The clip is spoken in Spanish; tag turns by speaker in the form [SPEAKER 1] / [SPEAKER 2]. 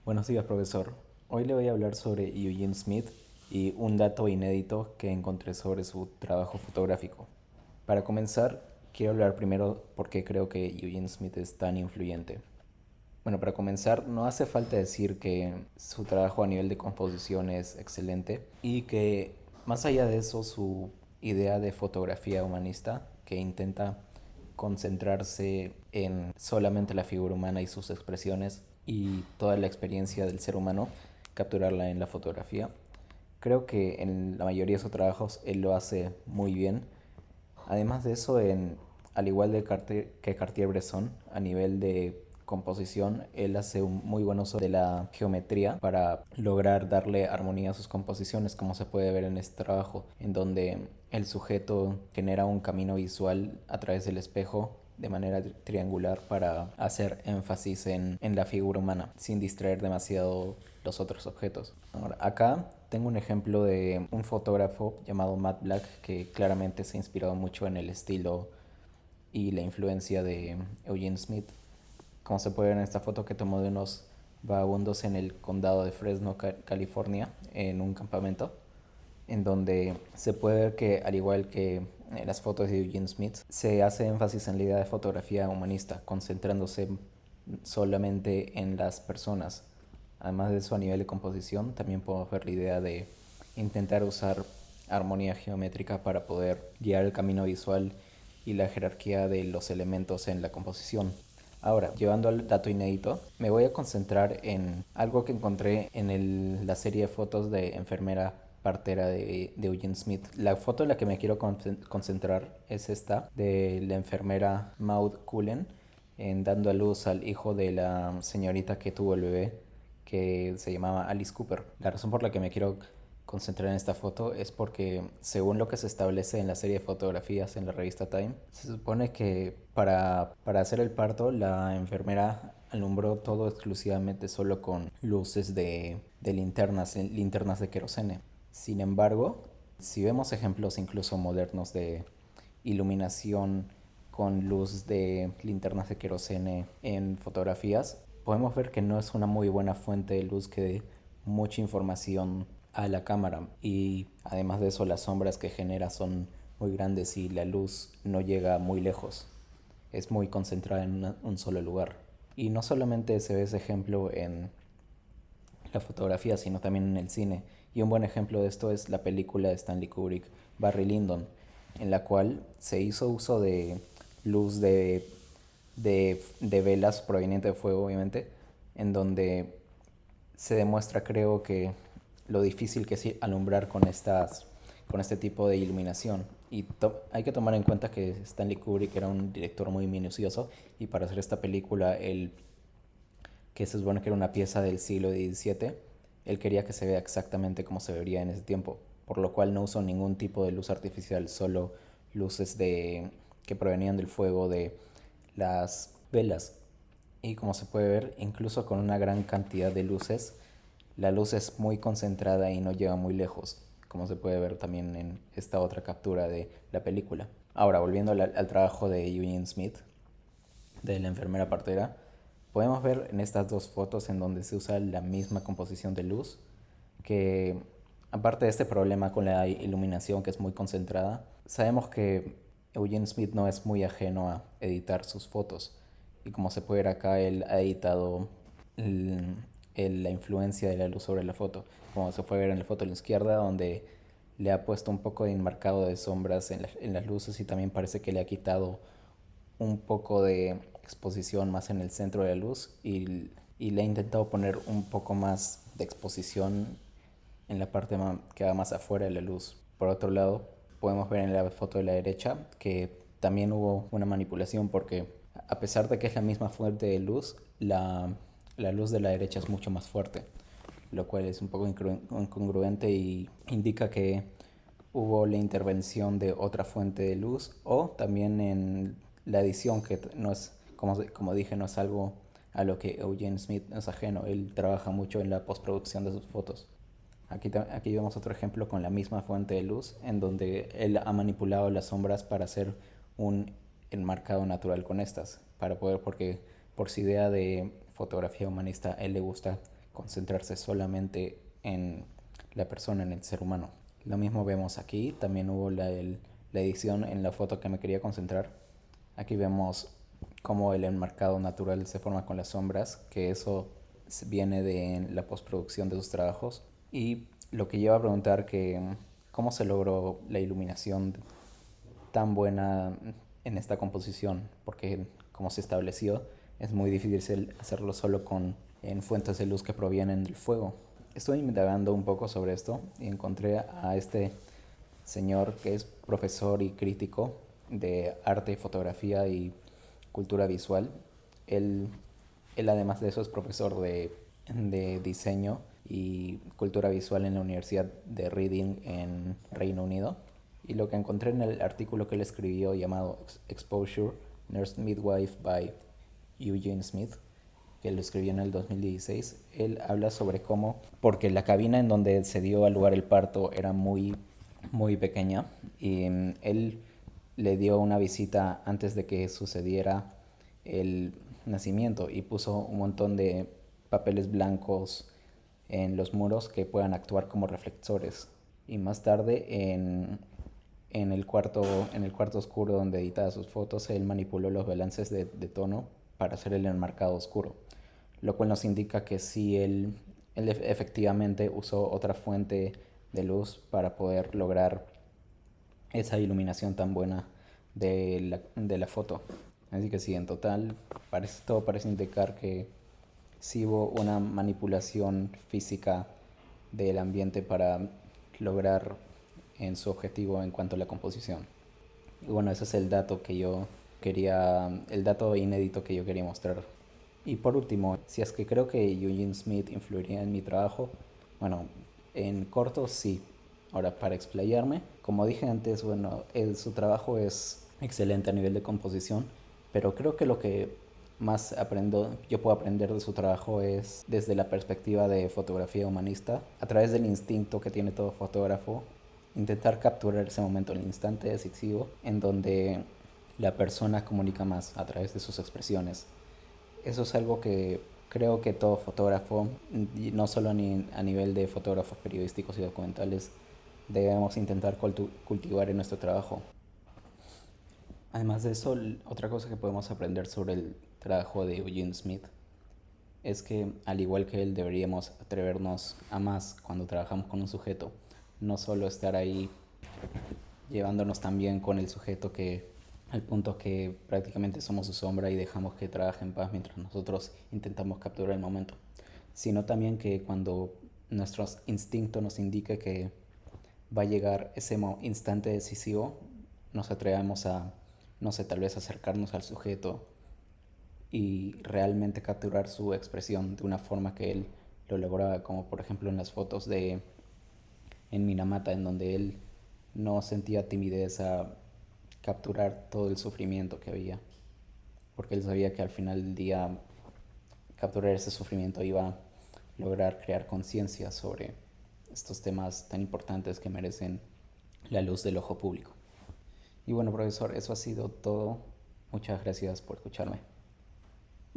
[SPEAKER 1] Buenos días, profesor. Hoy le voy a hablar sobre Eugene Smith y un dato inédito que encontré sobre su trabajo fotográfico. Para comenzar, quiero hablar primero por qué creo que Eugene Smith es tan influyente. Bueno, para comenzar, no hace falta decir que su trabajo a nivel de composición es excelente y que más allá de eso, su idea de fotografía humanista, que intenta concentrarse en solamente la figura humana y sus expresiones y toda la experiencia del ser humano, capturarla en la fotografía. Creo que en la mayoría de sus trabajos él lo hace muy bien. Además de eso, al igual que Cartier-Bresson, a nivel de composición, él hace un muy buen uso de la geometría para lograr darle armonía a sus composiciones, como se puede ver en este trabajo, en donde el sujeto genera un camino visual a través del espejo de manera triangular para hacer énfasis en la figura humana, sin distraer demasiado los otros objetos. Ahora, acá tengo un ejemplo de un fotógrafo llamado Matt Black que claramente se ha inspirado mucho en el estilo y la influencia de Eugene Smith. Como se puede ver en esta foto que tomó de unos vagabundos en el condado de Fresno, California, en un campamento, en donde se puede ver que, al igual que en las fotos de Eugene Smith, se hace énfasis en la idea de fotografía humanista, concentrándose solamente en las personas. Además de eso, a nivel de composición, también podemos ver la idea de intentar usar armonía geométrica para poder guiar el camino visual y la jerarquía de los elementos en la composición. Ahora, llevando al dato inédito, me voy a concentrar en algo que encontré en la serie de fotos de enfermera partera de Eugene Smith. La foto en la que me quiero concentrar es esta, de la enfermera Maud Cullen, dando a luz al hijo de la señorita que tuvo el bebé, que se llamaba Alice Cooper. La razón por la que me quiero concentrar en esta foto es porque, según lo que se establece en la serie de fotografías en la revista Time, se supone que para hacer el parto la enfermera alumbró todo exclusivamente solo con luces de linternas de querosene. Sin embargo, si vemos ejemplos incluso modernos de iluminación con luz de linternas de querosene en fotografías, podemos ver que no es una muy buena fuente de luz que dé mucha información a la cámara, y además de eso las sombras que genera son muy grandes y la luz no llega muy lejos, es muy concentrada en un solo lugar. Y no solamente se ve ese ejemplo en la fotografía, sino también en el cine. Y un buen ejemplo de esto es la película de Stanley Kubrick, Barry Lyndon, en la cual se hizo uso de luz de velas proveniente de fuego, obviamente, en donde se demuestra, creo que, lo difícil que es alumbrar con este tipo de iluminación. Y hay que tomar en cuenta que Stanley Kubrick era un director muy minucioso, y para hacer esta película, que se supone que era una pieza del siglo XVII, él quería que se vea exactamente como se vería en ese tiempo, por lo cual no usó ningún tipo de luz artificial, solo luces que provenían del fuego de las velas. Y como se puede ver, incluso con una gran cantidad de luces, la luz es muy concentrada y no llega muy lejos, como se puede ver también en esta otra captura de la película. Ahora, volviendo al trabajo de Eugene Smith, de la enfermera partera, podemos ver en estas dos fotos en donde se usa la misma composición de luz, que, aparte de este problema con la iluminación que es muy concentrada, sabemos que Eugene Smith no es muy ajeno a editar sus fotos. Y como se puede ver acá, él ha editado la influencia de la luz sobre la foto. Como se puede ver en la foto a la izquierda, donde le ha puesto un poco de enmarcado de sombras en las luces, y también parece que le ha quitado un poco de exposición más en el centro de la luz, y le he intentado poner un poco más de exposición en la parte que va más afuera de la luz. Por otro lado, podemos ver en la foto de la derecha que también hubo una manipulación, porque a pesar de que es la misma fuente de luz, la luz de la derecha es mucho más fuerte, lo cual es un poco incongruente y indica que hubo la intervención de otra fuente de luz, o también en la edición, que no es, como dije, no es algo a lo que Eugene Smith es ajeno. Él trabaja mucho en la postproducción de sus fotos. Aquí vemos otro ejemplo con la misma fuente de luz, en donde él ha manipulado las sombras para hacer un enmarcado natural con estas, para poder, porque por su idea de fotografía humanista, a él le gusta concentrarse solamente en la persona, en el ser humano. Lo mismo vemos aquí, también hubo la edición en la foto que me quería concentrar. Aquí vemos cómo el enmarcado natural se forma con las sombras, que eso viene de la postproducción de sus trabajos. Y lo que lleva a preguntar que cómo se logró la iluminación tan buena en esta composición, porque como se estableció, es muy difícil hacerlo solo en fuentes de luz que provienen del fuego. Estoy indagando un poco sobre esto y encontré a este señor que es profesor y crítico de arte, fotografía y cultura visual. Él, él además de eso es profesor de diseño y cultura visual en la Universidad de Reading en Reino Unido. Y lo que encontré en el artículo que él escribió llamado Exposure, Nurse Midwife by Eugene Smith, que lo escribió en el 2016, él habla sobre cómo, porque la cabina en donde se dio a lugar el parto era muy pequeña, y él le dio una visita antes de que sucediera el nacimiento y puso un montón de papeles blancos en los muros que puedan actuar como reflectores. Y más tarde en el cuarto oscuro donde editaba sus fotos, él manipuló los balances de tono para hacer el enmarcado oscuro, lo cual nos indica que sí, él efectivamente usó otra fuente de luz para poder lograr esa iluminación tan buena de la foto. Así que sí, en total todo parece indicar que sí hubo una manipulación física del ambiente para lograr en su objetivo en cuanto a la composición. Y bueno, ese es el dato inédito que yo quería mostrar. Y por último, si es que creo que Eugene Smith influiría en mi trabajo, bueno, en corto sí. Ahora, para explayarme, como dije antes, bueno, su trabajo es excelente a nivel de composición, pero creo que lo que yo puedo aprender de su trabajo es desde la perspectiva de fotografía humanista, a través del instinto que tiene todo fotógrafo, intentar capturar ese momento, el instante decisivo, en donde la persona comunica más a través de sus expresiones. Eso es algo que creo que todo fotógrafo, y no solo a nivel de fotógrafos periodísticos y documentales, debemos intentar cultivar en nuestro trabajo. Además de eso, otra cosa que podemos aprender sobre el trabajo de Eugene Smith es que, al igual que él, deberíamos atrevernos a más cuando trabajamos con un sujeto. No solo estar ahí llevándonos tan bien con el sujeto al punto que prácticamente somos su sombra y dejamos que trabaje en paz mientras nosotros intentamos capturar el momento, sino también que cuando nuestro instinto nos indique que va a llegar ese instante decisivo, nos atrevamos a, no sé, tal vez acercarnos al sujeto y realmente capturar su expresión de una forma que él lo lograba, como por ejemplo en las fotos en Minamata, en donde él no sentía timidez a capturar todo el sufrimiento que había, porque él sabía que al final del día capturar ese sufrimiento iba a lograr crear conciencia sobre estos temas tan importantes que merecen la luz del ojo público. Y bueno, profesor, eso ha sido todo. Muchas gracias por escucharme.